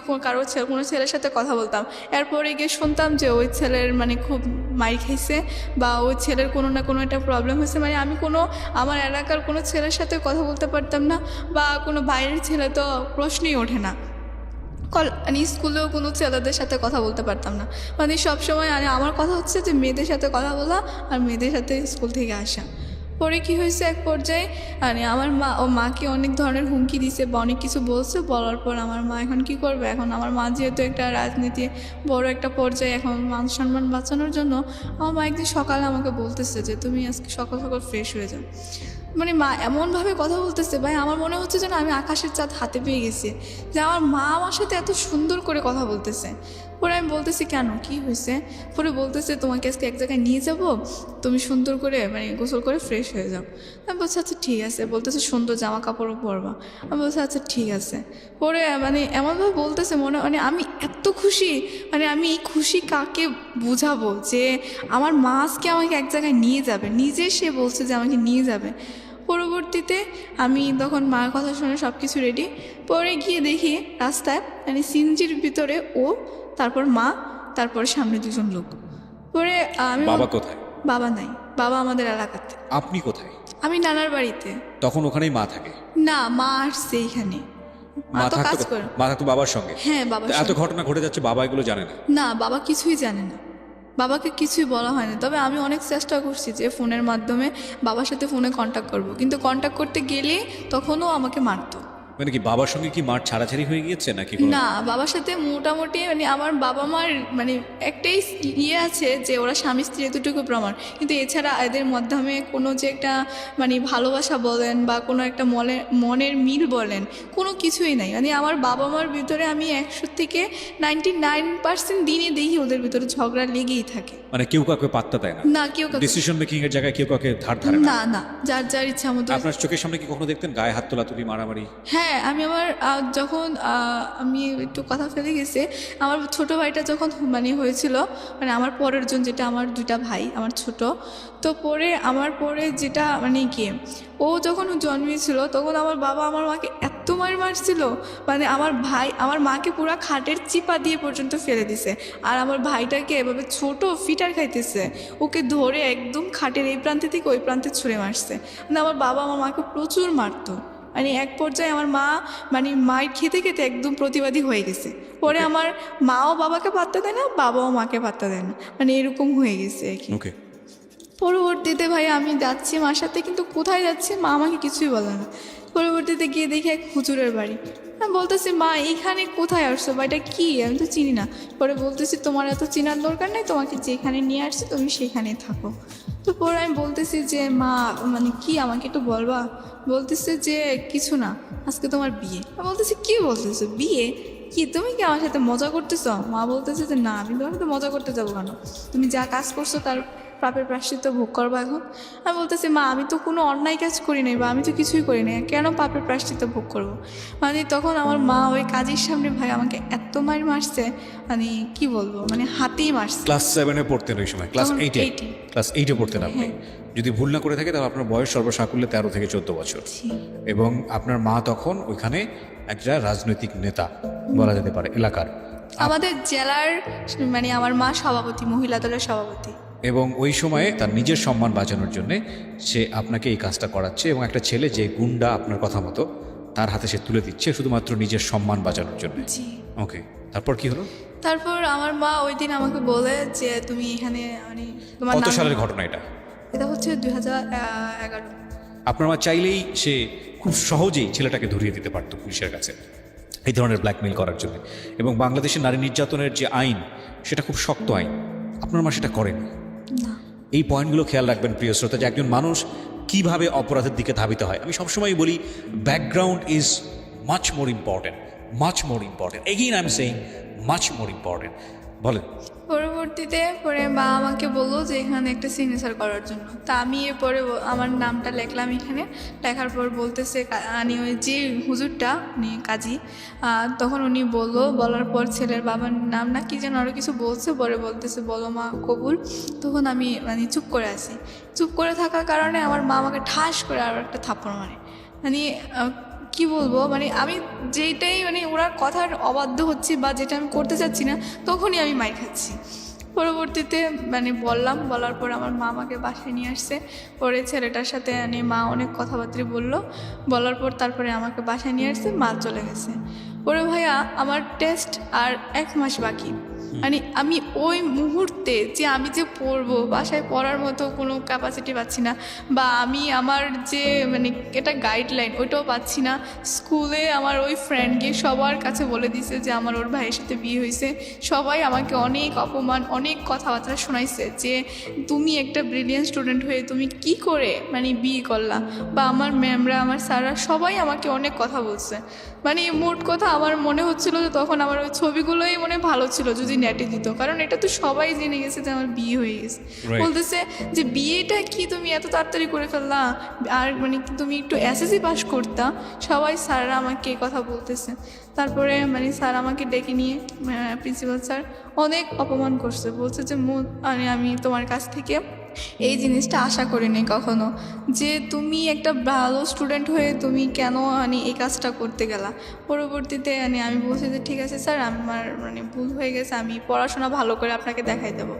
কোনো ছেলের সাথে কথা বলতাম, এরপরে গিয়ে শুনতাম যে ওই ছেলের মানে খুব মাইর খাইছে বা ওই ছেলের কোনো না কোনো একটা প্রবলেম হয়েছে, মানে আমি আমার এলাকার কোনো ছেলের সাথে কথা বলতে পারতাম না, বা কোনো বাইরের ছেলে তো প্রশ্নই ওঠে না। মানে স্কুলেও কোনো ছেলেদের সাথে কথা বলতে পারতাম না, মানে সবসময় আমার কথা হচ্ছে যে মেয়েদের সাথে কথা বলা আর মেয়েদের সাথে স্কুল থেকে আসা। পরে কি হয়েছে, এক পর্যায়ে মানে আমার মাকে অনেক ধরনের হুমকি দিছে বা অনেক কিছু বলছে, বলার পর আমার মা এখন কি করবে, এখন আমার মা যেহেতু একটা রাজনীতি বড় একটা পর্যায়ে, এখন মান সম্মান বাঁচানোর জন্য আমার মা একদিন সকালে আমাকে বলতেছে যে তুমি আজকে সকাল সকাল ফ্রেশ হয়ে যাও। মানে মা এমনভাবে কথা বলতেছে ভাই, আমার মনে হচ্ছে যেন আমি আকাশের চাঁদ হাতে পেয়ে গেছি, যে আমার মা আমার সাথে এত সুন্দর করে কথা বলতেছে। পরে আমি বলতেছি কেন, কি হয়েছে? পরে বলতেছে তোমাকে আজকে এক জায়গায় নিয়ে যাব, তুমি সুন্দর করে মানে গোসল করে ফ্রেশ হয়ে যাও। আমি বলছি আচ্ছা ঠিক আছে। বলতেছে সুন্দর জামা কাপড়ও পরবা। আমি বলছি আচ্ছা ঠিক আছে। পরে মানে এমনভাবে বলতেছে মানে আমি এত খুশি, মানে আমি এই খুশি কাকে বুঝাবো, যে আমার মা আজকে আমাকে এক জায়গায় নিয়ে যাবে, নিজে সে বলছে যে আমাকে নিয়ে যাবে। পরবর্তীতে আমি তখন মার কথা শুনে সব কিছু রেডি, পরে গিয়ে দেখি রাস্তায় মানে সিনজির ভিতরে ও, তারপর মা, তারপর সামনে 2জন লোক। পরে আমি বাবা কোথায়? বাবা নাই, বাবা আমাদের এলাকাতে। আপনি কোথায়? আমি নানার বাড়িতে। তখন ওখানেই মা থাকে? না, মা আসছে এখানে, মা মা তো কাজ থাকতো করে। মা থাকতো বাবার সঙ্গে? হ্যাঁ বাবা। এত ঘটনা ঘটে যাচ্ছে, বাবা এগুলো জানে না? না, বাবা কিছুই জানে না, বাবাকে কিছুই বলা হয়নি। তবে আমি অনেক চেষ্টা করছি যে ফোনের মাধ্যমে বাবার সাথে ফোনে কন্ট্যাক্ট করব, কিন্তু কন্ট্যাক্ট করতে গেলে তখনও আমাকে মারতো। মানে কি বাবার সঙ্গে কি মার ছাড়াছাড়ি হয়ে গিয়েছে নাকি? না, বাবার সাথে মোটামুটি মানে আমার বাবা মার মানে একটাই আছে যে ওরা স্বামী স্ত্রী, এতটুকু প্রমাণ, কিন্তু এছাড়া এদের মাধ্যমে কোনো যে একটা মানে ভালোবাসা বলেন বা কোনো একটা মনের মিল বলেন, কোনো কিছুই নাই। মানে আমার বাবা মার ভিতরে আমি 100 থেকে 99% দিনে দেখি ওদের ভিতরে ঝগড়া লেগেই থাকে। মানে কেউ কাউকে পাত্তা দেয় না? না, কেউ কাউকে, ডিসিশন মেকিং এর জায়গায় কেউ কাউকে ধার ধারে না? না না, যার যার ইচ্ছা মতো। আপনার চোখের সামনে কি কখনো দেখতেন গায়ে হাত তোলাতুলি, মারামারি? হ্যাঁ, আমি আমার যখন আমি একটু কথা ফেলে গেছি, আমার ছোট ভাইটা যখন মানে হয়েছিল, মানে আমার পরের জন, যেটা আমার 2টা ভাই আমার ছোট, তো আমার পরে যেটা মানে কি, ও যখন জন্মেছিল তখন আমার বাবা আমার মাকে এত মারছিল, মানে আমার মাকে পুরো খাটের চিপা দিয়ে পর্যন্ত ফেলে দিছে, আর আমার ভাইটাকে এভাবে ছোট ফিটার খাইতেছে, ওকে ধরে একদম খাটের এই প্রান্তে থেকে ওই প্রান্তে ছুঁড়ে মারছে। মানে আমার বাবা আমার মাকে প্রচুর মারতো, মানে এক পর্যায়ে আমার মা মানে মায়ের খেতে খেতে একদম প্রতিবাদী হয়ে গেছে। পরে আমার মাও বাবাকে পাত্তা দেয় না, বাবাও মাকে পাত্তা দেয় না, মানে এরকম হয়ে গেছে আর কি। ওকে, পরবর্তীতে ভাই আমি যাচ্ছি মার সাথে, কিন্তু কোথায় যাচ্ছি মা আমাকে কিছুই বলে না। পরবর্তীতে গিয়ে দেখি এক হুজুরের বাড়ি। আমি বলতেছি মা এইখানে কোথায় আসছো বা এটা কী, আমি তো চিনি না। পরে বলতেছি তোমার এত চেনার দরকার নেই, তোমাকে যেখানে নিয়ে আসছি তুমি সেখানে থাকো। তো পরে আমি বলতেছি যে মা মানে কি আমাকে একটু বলবা। বলতেছে যে কিছু না, আজকে তোমার বিয়ে। আমি বলতেছি কি বলতেছো বিয়ে, কি তুমি কি আমার সাথে মজা করতেছ? মা বলতেছে যে না, আমি তোমার সাথে মজা করতে যাবো কেন, তুমি যা কাজ করছো তার পাপের প্রায়শ্চিত্ত ভোগ করবো এখন। আমি বলতেছি মা আমি তো কোনো অন্যায় কাজ করি নাই বা আমি তো কিছুই করি নাই, কেন পাপের প্রায়শ্চিত্ত ভোগ করবো? মানে তখন আমার মা ওই কাজের সামনে ভাই আমাকে এত মারছে, মানে কি বলবো, মানে হাতেই মারছে। ক্লাস 7-এ পড়তেন ওই সময়, ক্লাস তখন 8-এ? 8-এ। ক্লাস 8-এ পড়তেন আপনি। হ্যাঁ। যদি ভুল না করে থাকে তাহলে আপনার বয়স সর্বসাকুল্যে 13 থেকে 14 বছর। জি। এবং আপনার মা তখন ওইখানে একটা রাজনৈতিক নেতা বলা যেতে পারে এলাকার, আমাদের জেলার মানে আমার মা সভাপতি, মহিলা দলের সভাপতি। এবং ওই সময়ে তার নিজের সম্মান বাঁচানোর জন্যে সে আপনাকে এই কাজটা করাচ্ছে, এবং একটা ছেলে যে গুন্ডা আপনার কথা মতো তার হাতে সে তুলে দিচ্ছে শুধুমাত্র নিজের সম্মান বাঁচানোর জন্য। জি। ওকে, তারপর কি হলো? তারপর আমার মা ওই দিন আমাকে বলে যে তুমি এখানে মানে তোমার কত নাম- সালের ঘটনা এটা? এটা হচ্ছে 2011। আপনার মা চাইলেই সে খুব সহজেই ছেলেটাকে ধরিয়ে দিতে পারতো পুলিশের কাছে এই ধরনের ব্ল্যাকমেল করার জন্য। এবং বাংলাদেশের নারী নির্যাতনের যে আইন সেটা খুব শক্ত আইন, আপনার মা সেটা করেনি। না। এই পয়েন্টগুলো খেয়াল রাখবেন প্রিয় শ্রোতা, যে একজন মানুষ কিভাবে অপরাধের দিকে ধাবিত হয়। আমি সবসময় বলি background is much more important, much more important, again I am saying much more important. বলেন। পরবর্তীতে পরে মা আমাকে বললো যে এখানে একটা সিগনেচার করার জন্য। তা আমি এরপরে আমার নামটা লিখলাম এখানে। লেখার পর বলতেছে আমি ওই যে হুজুরটা উনি কাজী, তখন উনি বলার পর ছেলের বাবার নাম না কি যেন আরও কিছু বলছে, পরে বলতেছে বলো মা কবুল। তখন আমি মানে চুপ করে আছি। চুপ করে থাকার কারণে আমার মা আমাকে ঠাস করে আরও একটা থাপ্পড় মারে। মানে কি বলবো, মানে আমি যেইটাই মানে ওনার কথার অবাধ্য হচ্ছি বা যেটা আমি করতে চাচ্ছি না, তখনই আমি মাইর খাচ্ছি। পরবর্তীতে মানে বলার পর আমার মা আমাকে বাসায় নিয়ে আসছে। পরে ছেলেটার সাথে মানে মা অনেক কথাবার্তা বলার পর তারপরে আমাকে বাসায় নিয়ে আসছে, মা চলে গেছে। পরে ভাইয়া আমার টেস্ট আর 1 মাস বাকি। মানে আমি ওই মুহূর্তে যে আমি যে পড়বো, বাসায় পড়ার মতো কোনো ক্যাপাসিটি পাচ্ছি না, বা আমি আমার যে মানে এটা গাইডলাইন ওইটাও পাচ্ছি না। স্কুলে আমার ওই ফ্রেন্ড গিয়ে সবার কাছে বলে দিছে যে আমার ওর ভাইয়ের সাথে বিয়ে হয়েছে। সবাই আমাকে অনেক অপমান, অনেক কথাবার্তা শোনাইছে যে তুমি একটা ব্রিলিয়ান্ট স্টুডেন্ট হয়ে তুমি কি করে মানে বিয়ে করলা, বা আমার ম্যামরা, আমার স্যাররা সবাই আমাকে অনেক কথা বলছে। মানে মোট কথা আমার মনে হচ্ছিল যে তখন আমার ওই ছবিগুলোই মনে ভালো ছিল যদি নেটে দিত, কারণ এটা তো সবাই জেনে গেছে যে আমার বিয়ে হয়ে গেছে। বলতেছে যে বিয়েটা কি তুমি এত তাড়াতাড়ি করে ফেললা, আর মানে তুমি একটু এসএসসি পাস করতা। সবাই স্যাররা আমাকে এই কথা বলতেছে। তারপরে মানে স্যার আমাকে ডেকে নিয়ে প্রিন্সিপাল স্যার অনেক অপমান করছে, বলছে যে মানে আমি তোমার কাছ থেকে এই জিনিসটা আশা করিনি কখনো, যে তুমি একটা ভালো স্টুডেন্ট হয়ে তুমি কেন মানে এই কাজটা করতে গেলা। পরবর্তীতে মানে আমি বলছি যে ঠিক আছে স্যার, আমার মানে ভুল হয়ে গেছে, আমি পড়াশোনা ভালো করে আপনাকে দেখাই দেবো।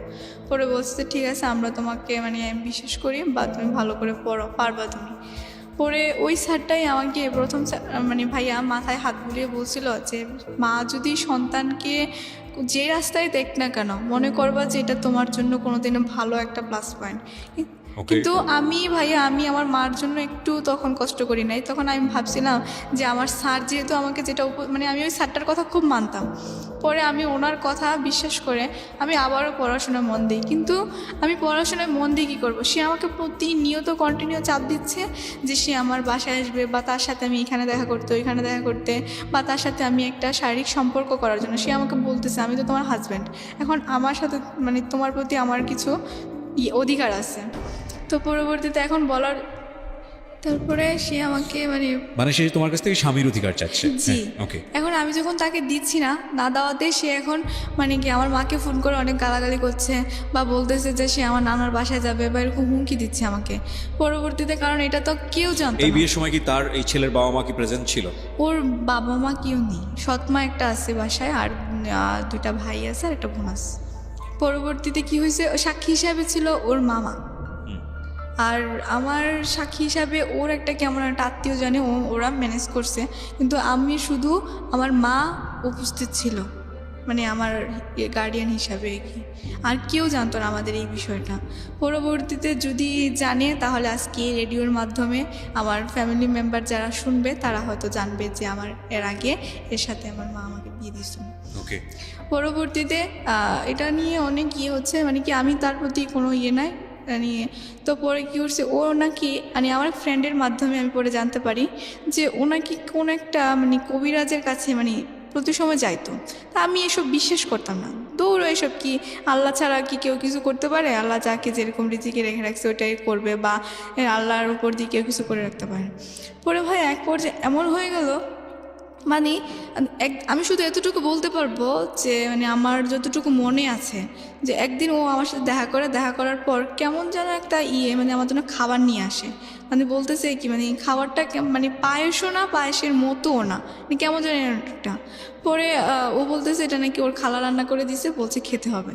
পরে বলছে যে ঠিক আছে, আমরা তোমাকে মানে বিশ্বাস করি, বা তুমি ভালো করে পড়ো, পারবা তুমি। পরে ওই স্যারটাই আমাকে প্রথম মানে ভাইয়া মাথায় হাত বুলিয়ে বলছিল যে মা যদি সন্তানকে যে রাস্তায় দেখ না কেন, মনে করবা যে এটা তোমার জন্য কোনোদিনও ভালো একটা প্লাস পয়েন্ট। কিন্তু আমি ভাইয়া আমি আমার মার জন্য একটু তখন কষ্ট করি নাই। তখন আমি ভাবছিলাম যে আমার স্যার যেহেতু আমাকে যেটা মানে আমি ওই স্যারটার কথা খুব মানতাম। পরে আমি ওনার কথা বিশ্বাস করে আমি আবারও পড়াশোনায় মন দিই। কিন্তু আমি পড়াশোনায় মন দিয়ে কী করবো, সে আমাকে প্রতিনিয়ত কন্টিনিউ চাপ দিচ্ছে যে সে আমার বাসায় আসবে, বা তার সাথে আমি এখানে দেখা করতে, ওইখানে দেখা করতে, বা তার সাথে আমি একটা শারীরিক সম্পর্ক করার জন্য। সে আমাকে বলতেছে আমি তো তোমার হাজব্যান্ড, এখন আমার সাথে মানে তোমার প্রতি আমার কিছু অধিকার আছে। তো পরবর্তীতে এখন বলার তারপরে সে আমাকে মানে সে তোমার কাছ থেকে স্বামীর অধিকার চাচ্ছে। জি। ওকে। এখন আমি যখন তাকে দিচ্ছি না দেওয়াতে সে এখন মানে কি আমার মাকে ফোন করে অনেক গালাগালি করছে, বা বলতেছে যে সে আমার নানার বাসায় যাবে, বা এরকম হুমকি দিচ্ছে আমাকে পরবর্তীতে। কারণ এটা তো কেউ জানতো এই না। বিয়ের সময় কি তার এই ছেলের বাবা মা কি প্রেজেন্ট ছিল? ওর বাবা মা কেউ নেই, সৎমা একটা আছে বাসায়, আর 2টা ভাই আছে আর একটা বোন আছে। পরবর্তীতে কি হয়েছে, সাক্ষী হিসাবে ছিল ওর মামা। আর আমার সাক্ষী হিসাবে ওর একটা কেমন একটা আত্মীয় জানে ওরা ম্যানেজ করছে, কিন্তু আমি শুধু আমার মা উপস্থিত ছিল, মানে আমার গার্ডিয়ান হিসাবে কি, আর কেউ জানতো না আমাদের এই বিষয়টা। পরবর্তীতে যদি জানে তাহলে আজকে রেডিওর মাধ্যমে আমার ফ্যামিলি মেম্বার যারা শুনবে তারা হয়তো জানবে যে আমার এর আগে এর সাথে আমার মা আমাকে বিয়ে দিয়েছিল। ওকে, পরবর্তীতে এটা নিয়ে অনেক হচ্ছে, মানে কি আমি তার প্রতি কোনো নাই নিয়ে। তো পরে কী করছে, ও নাকি মানে আমার ফ্রেন্ডের মাধ্যমে আমি পরে জানতে পারি যে ও নাকি কোন একটা মানে কবিরাজের কাছে মানে প্রতি সময় যাইতো। তা আমি এসব বিশ্বাস করতাম না, দৌড়ো এসব কি, আল্লাহ ছাড়া কি কেউ কিছু করতে পারে? আল্লাহ যাকে যেরকম রিজিকে রেখে রাখছে ওটাই করবে, বা আল্লাহর উপর দিয়ে কেউ কিছু করে রাখতে পারে। পরে ভাই এক পর্যায়ে এমন হয়ে গেল, মানে আমি শুধু এতটুকু বলতে পারবো যে মানে আমার যতটুকু মনে আছে যে একদিন ও আমার সাথে দেখা করার পর কেমন যেন একটা মানে আমার জন্য খাবার নিয়ে আসে, মানে বলতেছে কি মানে খাবারটা মানে পায়েসও না, পায়েসের মতোও না, মানে কেমন যেন একটা। পরে ও বলতেছে এটা নাকি ওর খালা রান্না করে দিছে, বলছে খেতে হবে।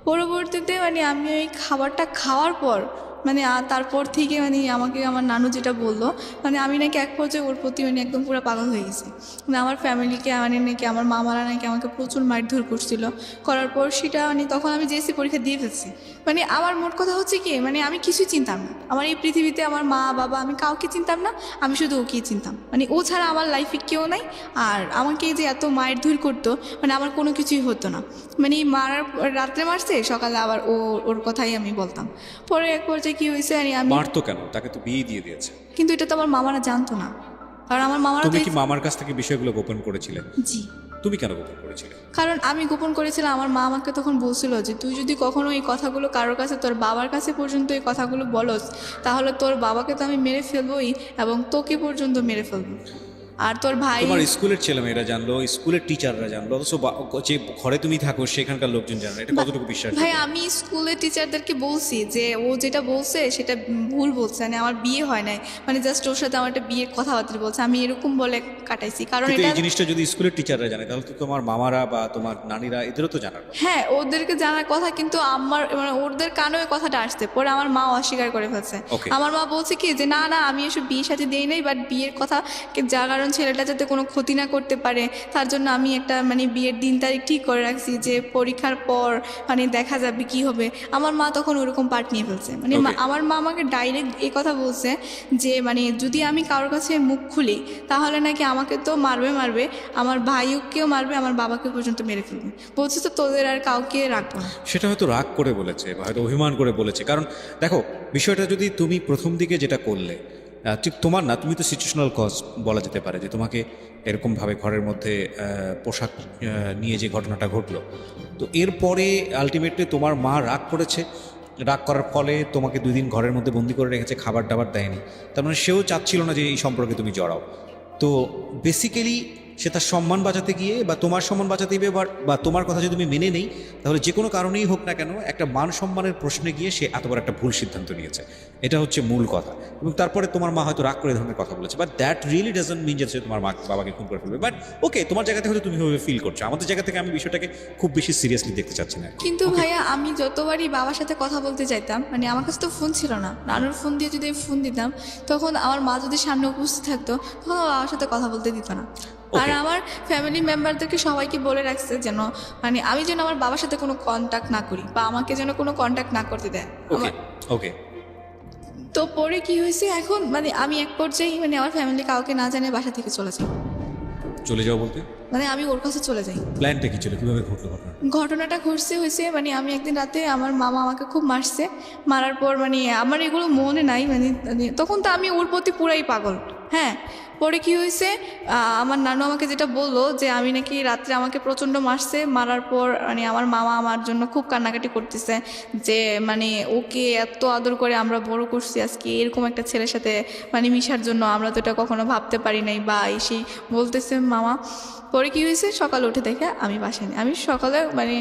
পরবর্তীতে মানে আমি ওই খাবারটা খাওয়ার পর মানে তারপর থেকে মানে আমাকে আমার নানু যেটা বললো, মানে আমি নাকি এক পর্যায়ে ওর প্রতি মানে একদম পুরো পাগল হয়ে গেছি। মানে আমার ফ্যামিলিকে মানে নাকি আমার মামারা নাকি আমাকে প্রচুর মারধর করছিল, করার পর সেটা মানে তখন আমি জিএসসি পরীক্ষা দিয়ে ফেলছি। মানে আমার মোট কথা হচ্ছে কি, মানে আমি কিছুই চিনতাম না, আমার এই পৃথিবীতে আমার মা বাবা আমি কাউকে চিনতাম না, আমি শুধু ওকেই চিনতাম। মানে ও ছাড়া আমার লাইফে কেউ নাই। আর আমাকে যে এত মারধর করতো, মানে আমার কোনো কিছুই হতো না, মানে মারার রাত্রে মারছে, সকালে আবার ওর কথাই আমি বলতাম। পরে এক পর্যায়ে কি হয়েছে, আমি মারতো কেন? তাকে তো বিয়ে দিয়ে দিয়েছে। কিন্তু এটা তো আমার মামারা জানতো না, কারণ আমার মামারা তুমি তো কি মামার কাছ থেকে বিষয়গুলো গোপন করেছিলে? জি, তুমি কেন গোপন করেছিলে? কারণ আমি গোপন করেছিলাম। আমার মা আমাকে তখন বলছিল যে তুই যদি কখনো এই কথাগুলো কারোর কাছে, তোর বাবার কাছে পর্যন্ত এই কথাগুলো বলস, তাহলে তোর বাবাকে তো আমি মেরে ফেলবোই এবং তোকে পর্যন্ত মেরে ফেলবো। আর তোর ভাই, তোমার স্কুলের ছেলেমেয়েরা জানলো, স্কুলের টিচাররা জানলো, অথচ যে ঘরে তুমি থাকো সেখানকার লোকজন জানলো, এটা কতটুকু বিশ্বাস? ভাই আমি স্কুলের টিচারদেরকে বলছি যে ও যেটা বলছে সেটা ভুল বলছে, মানে আমার বিয়ে হয় নাই, মানে জাস্ট ওর সাথে আমার একটা বিয়ের কথাবার্তা বলছে, আমি এরকম বলে কাটাইছি। কারণ কিন্তু এটা এই জিনিসটা যদি স্কুলের টিচাররা জানে তাহলে তো তোমার মামারা বা তোমার নানিরা এদেরও তো জানার কথা। হ্যাঁ ওদেরকে জানার কথা, কিন্তু আমার মানে ওদের কানেও এই কথাটা আসছে, পরে আমার মা অস্বীকার করে ফেলছে। Okay. আমার মা বলছে কি যে না না আমি এসব বিয়ের সাথে দিই নাই, বাট বিয়ের কথা যার কারণ ছেলেটা যাতে কোনো ক্ষতি না করতে পারে তার জন্য আমি একটা মানে বিয়ের দিন তারিখ ঠিক করে রাখছি, যে পরীক্ষার পর মানে দেখা যাবে কি হবে। আমার মা তখন ওরকম পার্ট নিয়ে ফেলছে, মানে Okay. আমার মা আমাকে ডাইরেক্ট এই কথা বলছে যে মানে যদি আমি কারোর কাছে মুখ খুলি তাহলে নাকি আমাকে তো মারবে, আমার ভাইকেও মারবে, আমার বাবাকে পর্যন্ত মেরে ফেলবে। বলছে তো তোদের আর কাউকে রাখবো না। সেটা হয়তো রাগ করে বলেছে বা হয়তো অভিমান করে বলেছে। কারণ দেখো, বিষয়টা যদি তুমি প্রথম দিকে যেটা করলে, ঠিক তোমার না, তুমি তো সিচুয়েশনাল কজ বলা যেতে পারে, যে তোমাকে এরকমভাবে ঘরের মধ্যে পোশাক নিয়ে যে ঘটনাটা ঘটলো, তো এরপরে আলটিমেটলি তোমার মা রাগ করেছে, রাগ করার ফলে তোমাকে 2 দিন ঘরের মধ্যে বন্দি করে রেখেছে, খাবার দাবার দেয়নি। তার মানে সেও চাচ্ছিল না যে এই সম্পর্কে তুমি জড়াও। তো বেসিক্যালি সে তার সম্মান বাঁচাতে গিয়ে বা তোমার সম্মান বাঁচাতে গিয়ে বা তোমার কথা যদি তুমি মেনে নেই, তাহলে যে কোনো কারণেই হোক না কেন একটা মান সম্মানের প্রশ্নে গিয়ে সে এত বড় একটা ভুল সিদ্ধান্ত নিয়েছে। এটা হচ্ছে মূল কথা। এবং তারপরে তোমার মা হয়তো রাগ করে এই ধরনের কথা বলেছে, but that really doesn't mean যে সে তোমার মা বাবাকে খুন করে ফেলবে। বাট ওকে, তোমার জায়গা থেকে হয়তো তুমি ভাবে ফিল করছো, আমাদের জায়গা থেকে আমি বিষয়টাকে খুব বেশি সিরিয়াসলি দেখতে চাচ্ছি না। কিন্তু ভাইয়া আমি যতবারই বাবার সাথে কথা বলতে চাইতাম, মানে আমার কাছে তো ফোন ছিল না, নানুর ফোন দিয়ে যদি আমি ফোন দিতাম তখন আমার মা যদি সামনে উপস্থিত থাকতো তখন আমার বাবার সাথে কথা বলতে দিত না। আর আমার ফ্যামিলি মেম্বারদেরকে সবাইকে বলে রাখছে যেন মানে আমি যেন আমার বাবার সাথে কোনো কন্ট্যাক্ট না করি, বা আমাকে যেন কোনো কন্ট্যাক্ট না করতে দেয়। ওকে ওকে। তো পরে কি হয়েছে, এখন মানে আমি এক পর্যায়ে মানে আমার ফ্যামিলি কাউকে না জানিয়ে বাসা থেকে চলে যাই। চলে যাও বলতে মানে আমি ওর কাছে চলে যাই। প্ল্যানটা কি ছিল, কিভাবে ঘটলো ঘটনা? ঘটনাটা হয়েছে মানে আমি একদিন রাতে আমার মামা আমাকে খুব মারছে, মারার পর মানে আমার এগুলো মনে নাই, মানে তখন তো আমি ওর প্রতি পুরাই পাগল। হ্যাঁ, পরে কি হয়েছে, আমার নানু আমাকে যেটা বললো যে আমি নাকি রাত্রে আমাকে প্রচণ্ড মারছে, মারার পর মানে আমার মামা আমার জন্য খুব কান্নাকাটি করতেছে, যে মানে ওকে এত আদর করে আমরা বড় করছি, আজকে এরকম একটা ছেলের সাথে মানে মিশার জন্য আমরা তো এটা কখনো ভাবতে পারি নাই, বা এসেই বলতেছে মামা। পরে কি হয়েছে, সকালে উঠে দেখে আমি বাসায় নেই, আমি সকালে মানে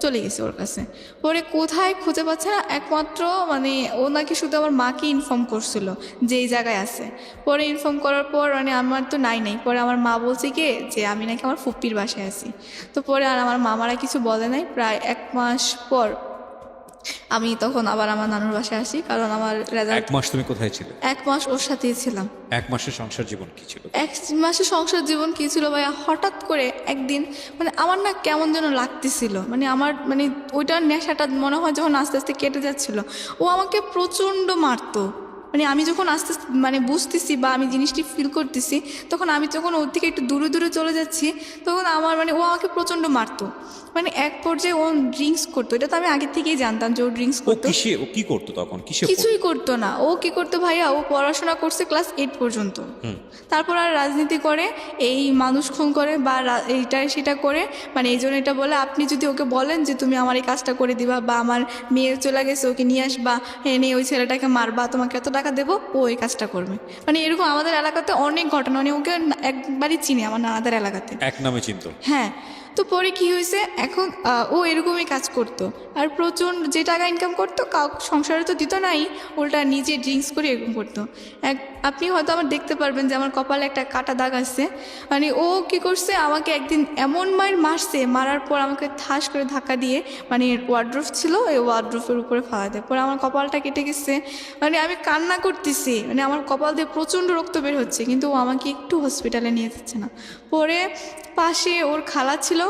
চলে গেছি ওর কাছে। পরে কোথায় খুঁজে পাচ্ছে না, একমাত্র মানে ও নাকি শুধু আমার মাকে ইনফর্ম করছিল যে এই জায়গায় আছে। পরে ইনফর্ম করার পর মানে আমার তো নাই, পরে আমার মা বলছে কি যে আমি নাকি আমার ফুপ্পির বাসায় আছি। তো পরে আর আমার মামারা কিছু বলে নাই। প্রায় 1 মাস পর আমি তখন আবার আমার নানুর বাসায় আসি, কারণ আমার রেজাল্ট। 1 মাস তুমি কোথায় ছিলে? 1 মাস ওর সাথেই ছিলাম। 1 মাসের সংসার জীবন কি ছিল? 1 মাসে সংসার জীবন কী ছিল ভাইয়া, হঠাৎ করে একদিন মানে আমার না কেমন যেন লাগতেছিল, মানে আমার মানে ওইটার নেশাটা মনে হয় যখন আস্তে আস্তে কেটে যাচ্ছিল, ও আমাকে প্রচণ্ড মারতো। মানে আমি যখন আস্তে আস্তে মানে বুঝতেছি বা আমি জিনিসটি ফিল করতেছি, তখন আমি যখন ওর থেকে একটু দূরে দূরে চলে যাচ্ছি, তখন আমার মানে ও আমাকে প্রচণ্ড মারতো। মানে এক পর্যায়ে ও ড্রিঙ্কস করতো, এটা তো আমি আগে থেকেই জানতাম যে ও ড্রিঙ্কস করতো। ও কি করতো তখন? কিসে কিছুই করতো না। ও কি করতো ভাইয়া, ও পড়াশোনা করছে ক্লাস 8 পর্যন্ত, তারপর আর রাজনীতি করে, এই মানুষ খুন করে বা এইটা সেটা করে, মানে এই জন্য এটা বলে আপনি যদি ওকে বলেন যে তুমি আমার এই কাজটা করে দিবা বা আমার মেয়ে চলে গেছে ওকে নিয়ে আসবা, এনে ওই ছেলেটাকে মারবা, তোমাকে এত টাকা দেবো, ও এই কাজটা করবে। মানে এরকম আমাদের এলাকাতে অনেক ঘটনা, মানে ওকে একবারই চিনি আমার নানাদের এলাকাতে, এক নামে চিনতো? হ্যাঁ। তো পরে কি হয়েছে, এখন ও এরকমই কাজ করতো, আর প্রচণ্ড যে টাকা ইনকাম করতো সংসারে তো দিত নাই, উল্টা নিজে ড্রিঙ্কস করে এরকম করতো। আপনি হয়তো আমার দেখতে পারবেন যে আমার কপালে একটা কাটা দাগ আসছে। মানে ও কি করছে, আমাকে একদিন এমন মারছে, মারার পর আমাকে ঠাস করে ধাক্কা দিয়ে, মানে ওয়ার্ড্রোফ ছিল, ওই ওয়ার্ড্রোফের উপরে ফালা দেয়, পরে আমার কপালটা কেটে গেছে। মানে আমি কান্না করতেছি, মানে আমার কপাল দিয়ে প্রচণ্ড রক্ত বের হচ্ছে, কিন্তু ও আমাকে একটু হসপিটালে নিয়ে যাচ্ছে না। পরে পাশে ওর খালা ছিল,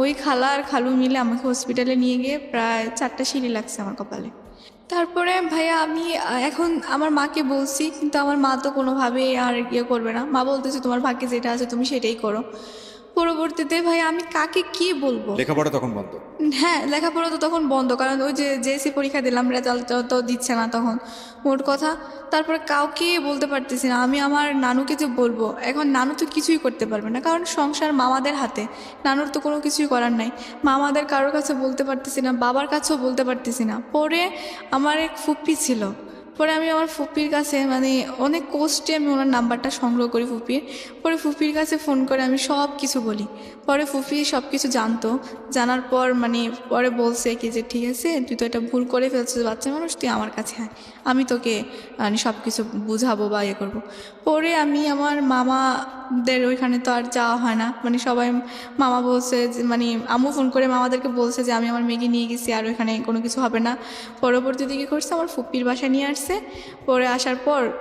ওই খালা আর খালু মিলে আমাকে হসপিটালে নিয়ে গিয়ে প্রায় 4টা সিঁড়ি লাগছে আমার কপালে। তারপরে ভাইয়া আমি এখন আমার মাকে বলছি, কিন্তু আমার মা তো কোনোভাবেই আর ইয়ে করবে না। মা বলতেছে তোমার ভাগ্যে যেটা আছে তুমি সেটাই করো। পরবর্তীতে ভাইয়া আমি কাকে কি বলবো? লেখাপড়া তখন বন্ধ? হ্যাঁ, লেখাপড়া তো তখন বন্ধ, কারণ ওই যে জেএসসি পরীক্ষা দিলাম, রেজাল্ট তো দিচ্ছে না তখন, মোট কথা। তারপরে কাউকে বলতে পারতেছি না। আমি আমার নানুকে যে বলবো, এখন নানু তো কিছুই করতে পারবে না, কারণ সংসার মামাদের হাতে, নানুর তো কোনো কিছুই করার নাই। মামাদের কারোর কাছে বলতে পারতেছি না, বাবার কাছেও বলতে পারতেছি না। পরে আমার এক ফুপ্পি ছিল, পরে আমি আমার ফুপির কাছে মানে অনেক কষ্টে আমি ওনার নাম্বারটা সংগ্রহ করি ফুপির। পরে ফুপির কাছে ফোন করে আমি সব কিছু বলি। পরে ফুপি সব কিছু জানতো, জানার পর মানে পরে বলছে কি যে ঠিক আছে, তুই তো এটা ভুল করে ফেলছিস, বাচ্চা মানুষ, তুই আমার কাছে আয়, আমি তোকে মানে সব কিছু বুঝাবো বা ইয়ে করবো। পরে আমি আমার মামাদের ওইখানে তো আর যাওয়া হয় না, মানে সবাই মামা বলছে যে মানে আম্মু ফোন করে মামাদেরকে বলছে যে আমি আমার মেয়েকে নিয়ে গেছি, আর ওইখানে কোনো কিছু হবে না। পরবর্তীতে কী করছে, আমার ফুপির বাসায় নিয়ে আসছে। পরে আসার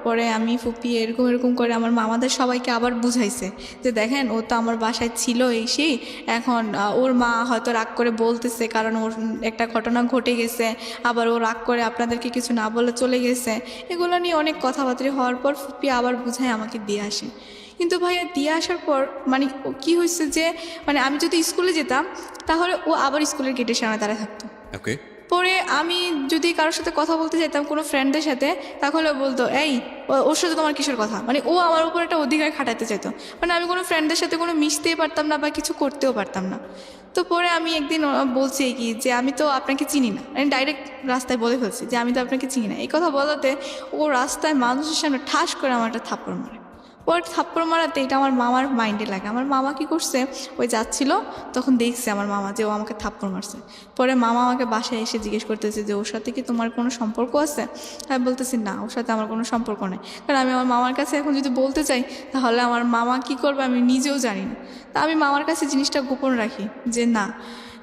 পরে আমি ফুপি এরকম এরকম করে আমার মামাদের সবাইকে আবার বুঝাইছে যে দেখেন ও তো আমার বাসায় ছিল এই সেই, এখন ওর মা হয়তো রাগ করে বলতেছে কারণ ওর একটা ঘটনা ঘটে গেছে, আবার ও রাগ করে আপনাদেরকে কিছু না বলে চলে গেছে। এগুলো নিয়ে অনেক কথাবার্তা হওয়ার পর ফুপি আবার বুঝায় আমাকে দিয়ে আসে। কিন্তু ভাইয়া দিয়ে আসার পর মানে ও কী হয়েছে যে মানে আমি যদি স্কুলে যেতাম তাহলে ও আবার স্কুলের গেটের সামনে দাঁড়ায় থাকতো। ওকে। পরে আমি যদি কারোর সাথে কথা বলতে যেতাম কোনো ফ্রেন্ডদের সাথে, তাহলে বলতো এই ওর সাথে তোমার কিসের কথা, মানে ও আমার উপর একটা অধিকার খাটাতে চাইতো। মানে আমি কোনো ফ্রেন্ডদের সাথে কোনো মিশতেই পারতাম না বা কিছু করতেও পারতাম না। তো পরে আমি একদিন বলছি কি যে আমি তো আপনাকে চিনি না, আমি ডাইরেক্ট রাস্তায় বলে ফেলছি যে আমি তো আপনাকে চিনি না। এই কথা বলাতে ও রাস্তায় মানুষের সামনে ঠাস করে আমার একটা থাপ্পড় মারে। পরে থাপ্পড় মারাতে এটা আমার মামার মাইন্ডে লাগে। আমার মামা কি করছে, ওই যাচ্ছিল তখন দেখছে আমার মামা যে ও আমাকে থাপ্পড় মারছে। পরে মামা আমাকে বাসায় এসে জিজ্ঞেস করতেছে যে ওর সাথে কি তোমার কোনো সম্পর্ক আছে? আমি বলতেছি না, ওর সাথে আমার কোনো সম্পর্ক নেই। কারণ আমি আমার মামার কাছে এখন যদি বলতে চাই তাহলে আমার মামা কি করবে আমি নিজেও জানি না। তা আমি মামার কাছে জিনিসটা গোপন রাখি যে না।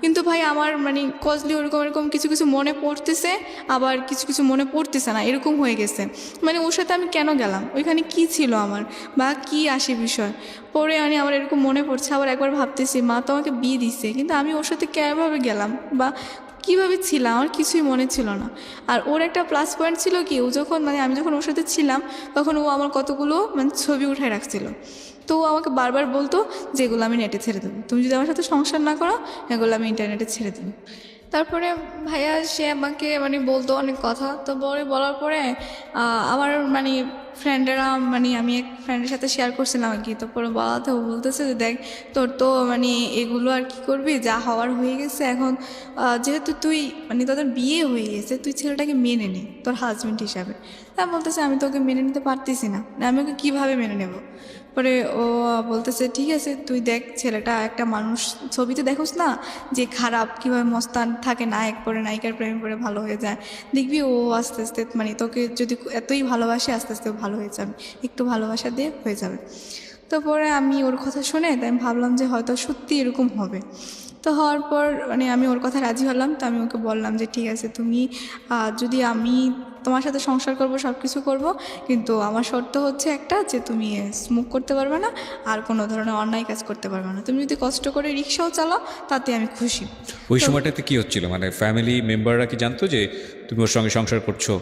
কিন্তু ভাই আমার মানে কজলি ওরকম এরকম কিছু কিছু মনে পড়তেছে, আবার কিছু কিছু মনে পড়তেছে না, এরকম হয়ে গেছে। মানে ওর সাথে আমি কেন গেলাম, ওইখানে কি ছিল আমার বা কি আসে বিষয়। পরে মানে আমার এরকম মনে পড়ছে, আবার একবার ভাবতেছি মা তো আমাকে বিয়ে দিছে, কিন্তু আমি ওর সাথে কেভাবে গেলাম বা কীভাবে ছিলাম আমার কিছুই মনে ছিল না। আর ওর একটা প্লাস পয়েন্ট ছিল কি, ও যখন মানে আমি যখন ওর সাথে ছিলাম তখন ও আমার কতগুলো মানে ছবি উঠায় রাখছিল। তো ও আমাকে বারবার বলতো যে এগুলো আমি নেটে ছেড়ে দেবো, তুমি যদি আমার সাথে সংসার না করো এগুলো আমি ইন্টারনেটে ছেড়ে দেবো। তারপরে ভাইয়া সে আমাকে মানে বলতো অনেক কথা। তো বলার পরে আমার মানে ফ্রেন্ডেরা মানে আমি এক ফ্রেন্ডের সাথে শেয়ার করছিলাম আর কি। তো পরে বলাতে ও বলতেছে যে দেখ তোর তো মানে এগুলো আর কি করবি, যা হওয়ার হয়ে গেছে। এখন যেহেতু তুই মানে তোদের বিয়ে হয়ে গেছে, তুই ছেলেটাকে মেনে নে তোর হাজব্যান্ড হিসাবে। তা বলতেছে আমি তো ওকে মেনে নিতে পারতেছি না, আমি ওকে কীভাবে মেনে নেব। পরে ও বলতেছে ঠিক আছে তুই দেখ, ছেলেটা একটা মানুষ ছবিতে দেখোস না যে খারাপ কীভাবে মস্তান থাকে, নায়ক পরে নায়িকার প্রেমে পড়ে ভালো হয়ে যায়, দেখবি ও আস্তে আস্তে মানে তোকে যদি এতই ভালোবাসে আস্তে আস্তে ভালো হয়ে যাবে, একটু ভালোবাসা দিয়ে হয়ে যাবে। তো পরে আমি ওর কথা শুনে তাই আমি ভাবলাম যে হয়তো সত্যি এরকম হবে। তো হওয়ার পর মানে আমি ওর কথা রাজি হলাম। তো আমি ওকে বললাম যে ঠিক আছে, তুমি যদি আমি তোমার সাথে সংসার করব, সব কিছু করবো, কিন্তু আমার শর্ত হচ্ছে একটা, যে তুমি স্মোক করতে পারবে না আর কোনো ধরনের অন্যায় কাজ করতে পারবে না। তুমি যদি কষ্ট করে রিক্সাও চালাও তাতে আমি খুশি। ওই সময়টাতে কি হচ্ছিল, মানে ফ্যামিলি মেম্বাররা কি জানতো যে তুমি ওর সঙ্গে সংসার করছো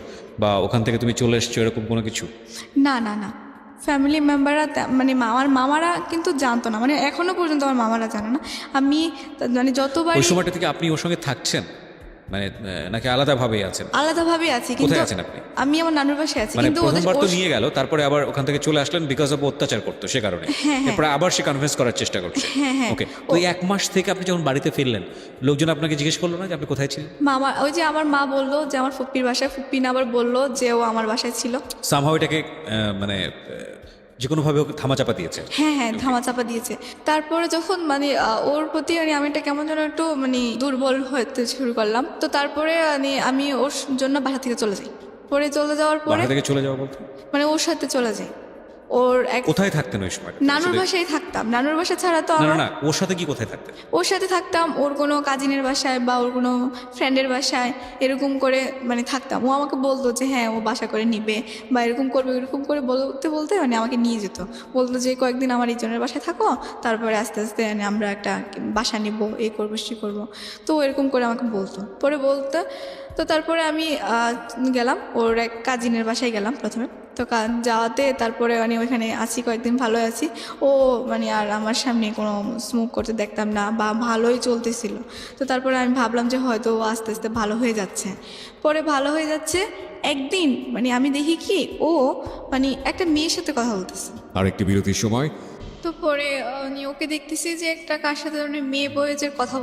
বা ওখান থেকে তুমি চলে এসছো, এরকম কোনো কিছু? না না না, ফ্যামিলি মেম্বাররা মানে আমার মামারা কিন্তু জানতো না, মানে এখনো পর্যন্ত আমার মামারা জানে না। আমি মানে যতবার ওই সময়টা থেকে আপনি ওর সঙ্গে থাকছেন, মানে নাকি আলাদাভাবেই আছেন? আলাদাভাবে আছি, কিন্তু কোথায় আছেন আপনি? আমি আমার নানুর বাসায় আছি, মানে কিন্তু প্রথমবার তো নিয়ে গেল, তারপরে আবার ওখান থেকে চলে আসলেন বিকজ অফ অত্যাচার করতো সে কারণে, এরপরে আবার সে কনভিন্স করার চেষ্টা করছে। ওকে, ওই 1 মাস থেকে আপনি যখন বাড়িতে ফিরলেন, লোকজন আপনাকে জিজ্ঞেস করলো না যে আপনি কোথায় ছিলেন? মামা, ওই যে আমার মা বললো যে আমার ফুপ্পির বাসায়, ফুপ্পি না আবার বললো যে ও আমার বাসায় ছিল। সামহাও এটাকে মানে যে কোনোভাবে ওকে থামাচাপা দিয়েছে। হ্যাঁ হ্যাঁ, ধামাচাপা দিয়েছে। তারপরে যখন মানে ওর প্রতি মানে আমি এটা কেমন যেন একটু মানে দুর্বল হতে শুরু করলাম। তো তারপরে মানে আমি ওর জন্য বাসা থেকে চলে যাই। পরে চলে যাওয়ার পরে বাসা থেকে চলে যাওয়া বলতে মানে ওর সাথে চলে যাই। ওর এক কোথায় থাকতেন ওই সময়? নানুর বাসায় থাকতাম। নানুর বাসা ছাড়া তো না আমার না না, ওর সাথে কি কোথায় থাকতেন? ওর সাথে থাকতাম, ওর কোনো কাজিনের বাসায় বা ওর কোনো ফ্রেন্ডের বাসায়, এরকম করে মানে থাকতাম। ও আমাকে বলতো যে হ্যাঁ ও বাসা করে নিবে বা এরকম করবে, এরকম করে বলতে বলতে মানে আমাকে নিয়ে যেত। বলতো যে কয়েকদিন আমার এইজনের বাসায় থাকো, তারপরে আস্তে আস্তে মানে আমরা একটা বাসা নিব, এই করবো সে করবো। তো ও এরকম করে আমাকে বলতো, পরে বলতো। তো তারপরে আমি গেলাম ওর এক কাজিনের বাসায় গেলাম প্রথমে। তো যাওয়াতে তারপরে মানে ওইখানে আছি কয়েকদিন, ভালো আছি। ও মানে আর আমার সামনে কোনো স্মোক করতে দেখতাম না বা ভালোই চলতেছিল। তো তারপরে আমি ভাবলাম যে হয়তো ও আস্তে আস্তে ভালো হয়ে যাচ্ছে। পরে ভালো হয়ে যাচ্ছে, একদিন মানে আমি দেখি কি ও মানে একটা মেয়ের সাথে কথা বলতেছে। আরেকটি বিরতির সময়। তো পরে ওকে দেখতেছি যে একটা কার সাথে মেয়ে বয়ে যে কথা